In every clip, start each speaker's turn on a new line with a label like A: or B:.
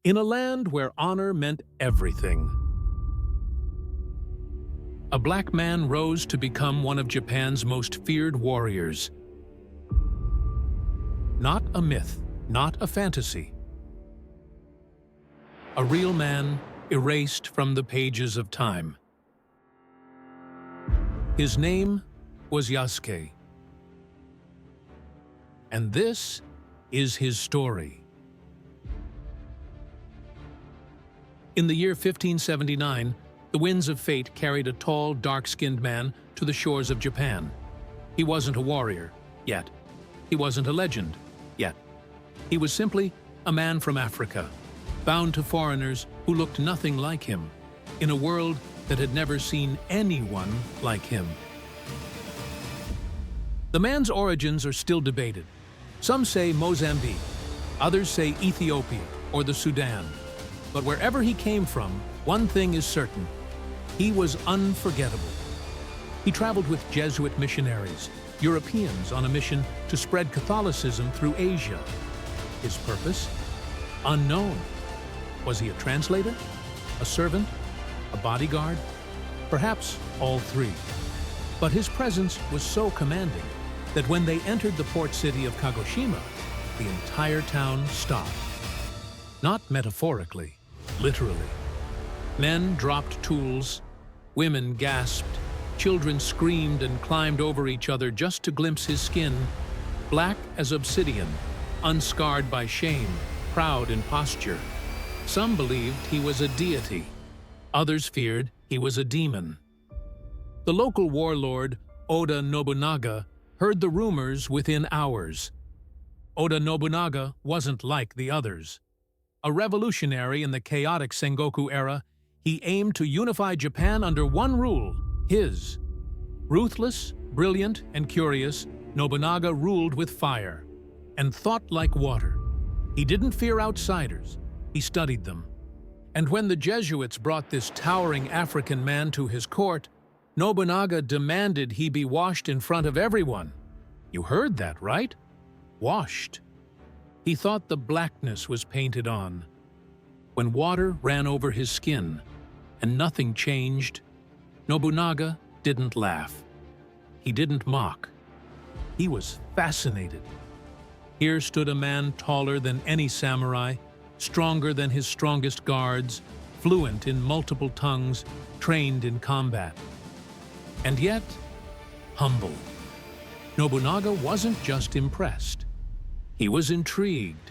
A: in a land where honor meant everything. A black man rose to become one of Japan's most feared warriors. Not a myth, not a fantasy. A real man erased from the pages of time. His name was Yasuke. And this is his story. In the year 1579, the winds of fate carried a tall, dark-skinned man to the shores of Japan. He wasn't a warrior, yet. He wasn't a legend, yet. He was simply a man from Africa, bound to foreigners who looked nothing like him, in a world that had never seen anyone like him. The man's origins are still debated. Some say Mozambique, others say Ethiopia or the Sudan. But wherever he came from, one thing is certain: he was unforgettable. He traveled with Jesuit missionaries, Europeans on a mission to spread Catholicism through Asia. His purpose? Unknown. Was he a translator? A servant? A bodyguard? Perhaps all three. But his presence was so commanding that when they entered the port city of Kagoshima, the entire town stopped. Not metaphorically, literally. Men dropped tools, women gasped, children screamed and climbed over each other just to glimpse his skin, black as obsidian, unscarred by shame, proud in posture. Some believed he was a deity. Others feared he was a demon. The local warlord, Oda Nobunaga, heard the rumors within hours. Oda Nobunaga wasn't like the others. A revolutionary in the chaotic Sengoku era, he aimed to unify Japan under one rule, his. Ruthless, brilliant, and curious, Nobunaga ruled with fire and thought like water. He didn't fear outsiders, he studied them. And when the Jesuits brought this towering African man to his court, Nobunaga demanded he be washed in front of everyone. You heard that, right? Washed. He thought the blackness was painted on. When water ran over his skin and nothing changed, Nobunaga didn't laugh. He didn't mock. He was fascinated. Here stood a man taller than any samurai, stronger than his strongest guards, fluent in multiple tongues, trained in combat. And yet, humble. Nobunaga wasn't just impressed. He was intrigued.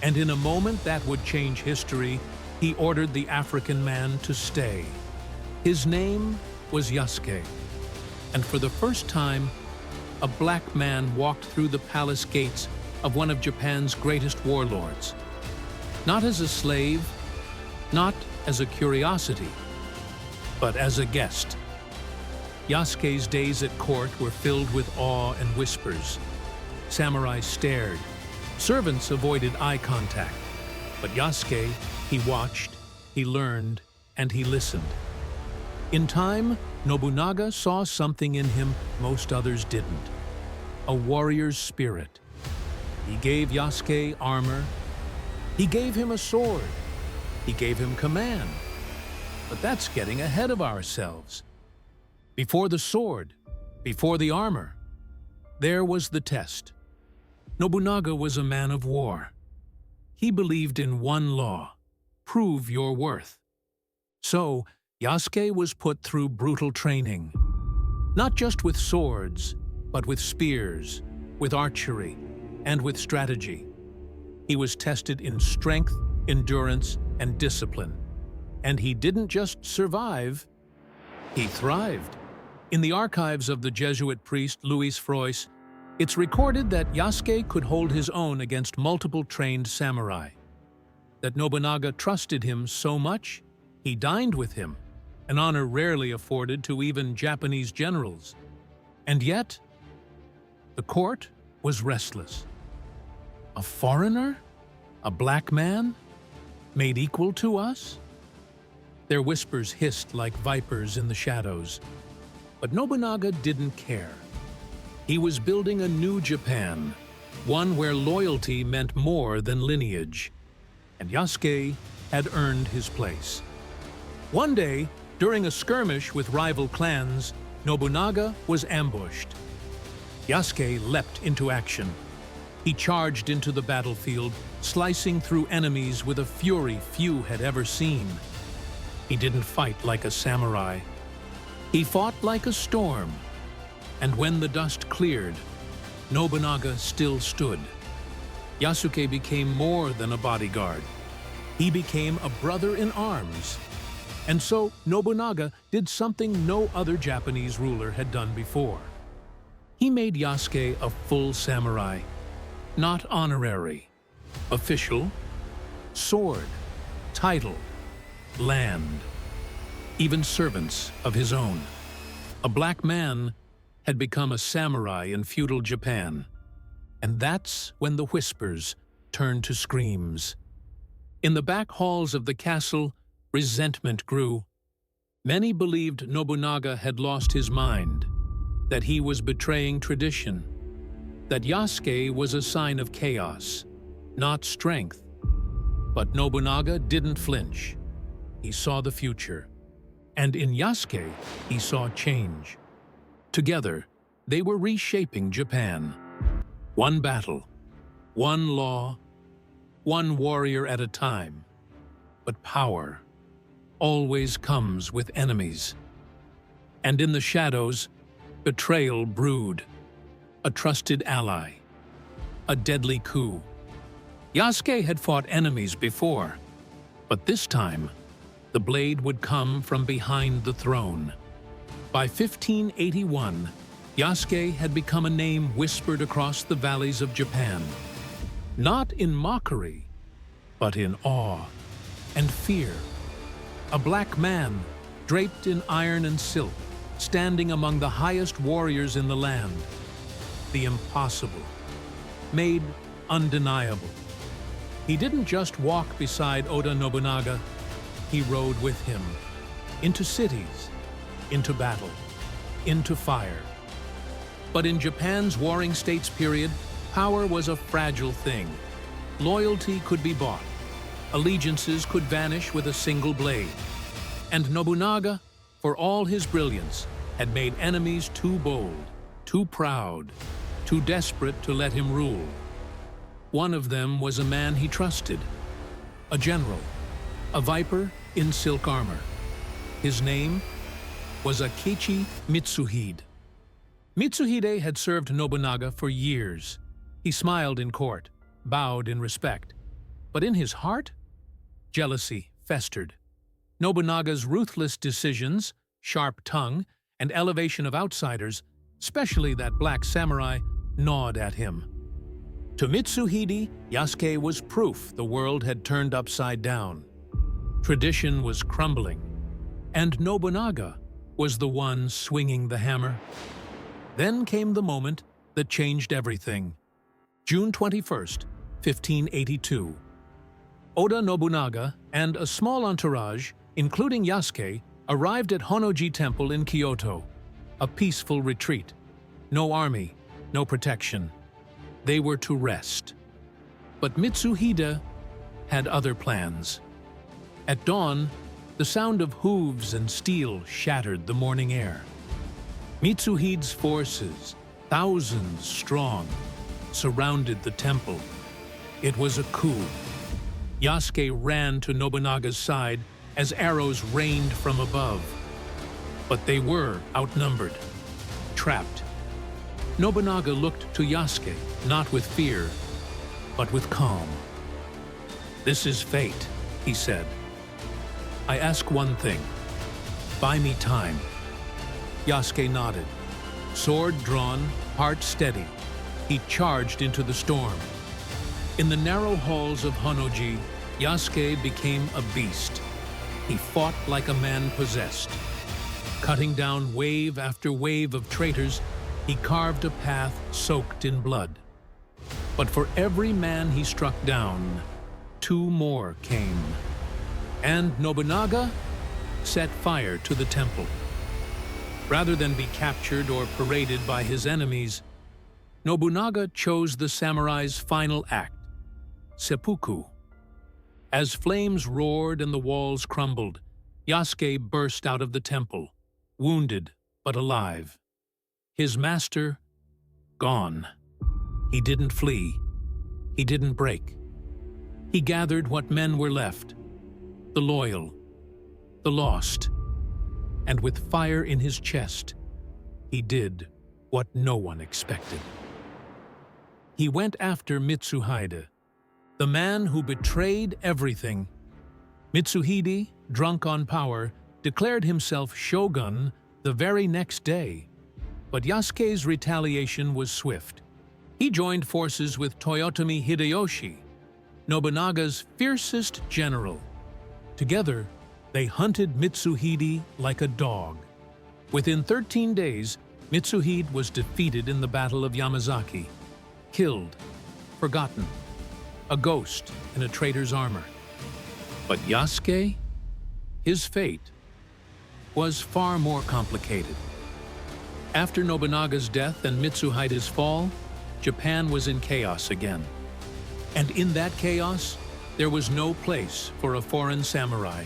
A: And in a moment that would change history, he ordered the African man to stay. His name was Yasuke. And for the first time, a black man walked through the palace gates of one of Japan's greatest warlords. Not as a slave, not as a curiosity, but as a guest. Yasuke's days at court were filled with awe and whispers. Samurai stared. Servants avoided eye contact. But Yasuke, he watched, he learned, and he listened. In time, Nobunaga saw something in him most others didn't. A warrior's spirit. He gave Yasuke armor. He gave him a sword. He gave him command. But that's getting ahead of ourselves. Before the sword, before the armor, there was the test. Nobunaga was a man of war. He believed in one law: prove your worth. So, Yasuke was put through brutal training. Not just with swords, but with spears, with archery, and with strategy. He was tested in strength, endurance, and discipline. And he didn't just survive, he thrived. In the archives of the Jesuit priest Louis Frois, it's recorded that Yasuke could hold his own against multiple trained samurai. That Nobunaga trusted him so much, he dined with him, an honor rarely afforded to even Japanese generals. And yet, the court was restless. A foreigner? A black man? Made equal to us? Their whispers hissed like vipers in the shadows. But Nobunaga didn't care. He was building a new Japan, one where loyalty meant more than lineage. and Yasuke had earned his place. One day, during a skirmish with rival clans, Nobunaga was ambushed. Yasuke leapt into action. He charged into the battlefield, slicing through enemies with a fury few had ever seen. He didn't fight like a samurai. He fought like a storm. And when the dust cleared, Nobunaga still stood. Yasuke became more than a bodyguard. He became a brother in arms. And so Nobunaga did something no other Japanese ruler had done before. He made Yasuke a full samurai, not honorary, official, sword, title, land, even servants of his own. A black man had become a samurai in feudal Japan. And that's when the whispers turned to screams. In the back halls of the castle, resentment grew. Many believed Nobunaga had lost his mind, that he was betraying tradition, that Yasuke was a sign of chaos, not strength. But Nobunaga didn't flinch. He saw the future. And in Yasuke, he saw change. Together, they were reshaping Japan. One battle, one law, one warrior at a time. But power always comes with enemies. And in the shadows, betrayal brewed. A trusted ally. A deadly coup. Yasuke had fought enemies before, but this time, the blade would come from behind the throne. By 1581, Yasuke had become a name whispered across the valleys of Japan. Not in mockery, but in awe and fear. A black man, draped in iron and silk, standing among the highest warriors in the land. The impossible, made undeniable. He didn't just walk beside Oda Nobunaga, he rode with him. Into cities, into battle, into fire. But in Japan's Warring States period, power was a fragile thing. Loyalty could be bought. Allegiances could vanish with a single blade. And Nobunaga, for all his brilliance, had made enemies too bold, too proud, too desperate to let him rule. One of them was a man he trusted, a general, a viper in silk armor. His name was Akechi Mitsuhide. Mitsuhide had served Nobunaga for years. He smiled in court, bowed in respect. But in his heart, jealousy festered. Nobunaga's ruthless decisions, sharp tongue, and elevation of outsiders, especially that black samurai, gnawed at him. To Mitsuhide, Yasuke was proof the world had turned upside down. Tradition was crumbling, and Nobunaga was the one swinging the hammer. Then came the moment that changed everything. June 21st, 1582. Oda Nobunaga and a small entourage, including Yasuke, arrived at Honnoji Temple in Kyoto, a peaceful retreat. No army, no protection. They were to rest. But Mitsuhide had other plans. At dawn, the sound of hooves and steel shattered the morning air. Mitsuhide's forces, thousands strong, surrounded the temple. It was a coup. Yasuke ran to Nobunaga's side as arrows rained from above. But they were outnumbered, trapped. Nobunaga looked to Yasuke, not with fear, but with calm. "This is fate," he said. "I ask one thing. Buy me time." Yasuke nodded. Sword drawn, heart steady, he charged into the storm. In the narrow halls of Honnoji, Yasuke became a beast. He fought like a man possessed. Cutting down wave after wave of traitors, he carved a path soaked in blood. But for every man he struck down, two more came. And Nobunaga set fire to the temple. Rather than be captured or paraded by his enemies, Nobunaga chose the samurai's final act, seppuku. As flames roared and the walls crumbled, Yasuke burst out of the temple, wounded but alive. His master, gone. He didn't flee. He didn't break. He gathered what men were left, the loyal, the lost, and with fire in his chest, he did what no one expected. He went after Mitsuhide, the man who betrayed everything. Mitsuhide, drunk on power, declared himself shogun the very next day. But Yasuke's retaliation was swift. He joined forces with Toyotomi Hideyoshi, Nobunaga's fiercest general. Together, they hunted Mitsuhide like a dog. Within 13 days, Mitsuhide was defeated in the Battle of Yamazaki, killed, forgotten, a ghost in a traitor's armor. But Yasuke, his fate was far more complicated. After Nobunaga's death and Mitsuhide's fall, Japan was in chaos again. And in that chaos, there was no place for a foreign samurai.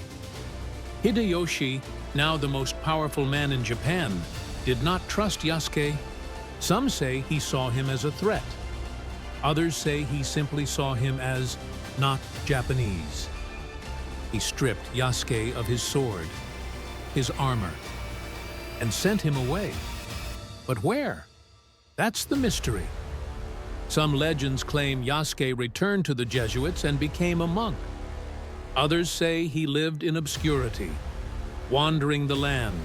A: Hideyoshi, now the most powerful man in Japan, did not trust Yasuke. Some say he saw him as a threat. Others say he simply saw him as not Japanese. He stripped Yasuke of his sword, his armor, and sent him away. But where? That's the mystery. Some legends claim Yasuke returned to the Jesuits and became a monk. Others say he lived in obscurity, wandering the land,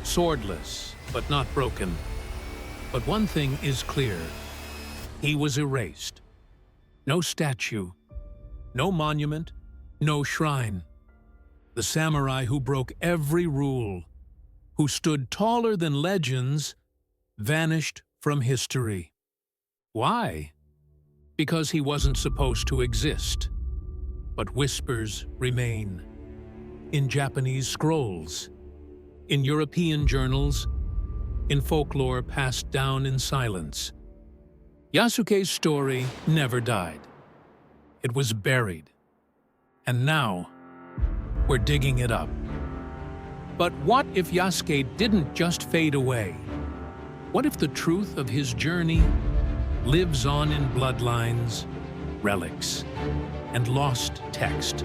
A: swordless but not broken. But one thing is clear. He was erased. No statue, no monument, no shrine. The samurai who broke every rule, who stood taller than legends, vanished from history. Why? Because he wasn't supposed to exist. But whispers remain. In Japanese scrolls, in European journals, in folklore passed down in silence. Yasuke's story never died. It was buried. And now, we're digging it up. But what if Yasuke didn't just fade away? What if the truth of his journey lives on in bloodlines, relics, and lost text?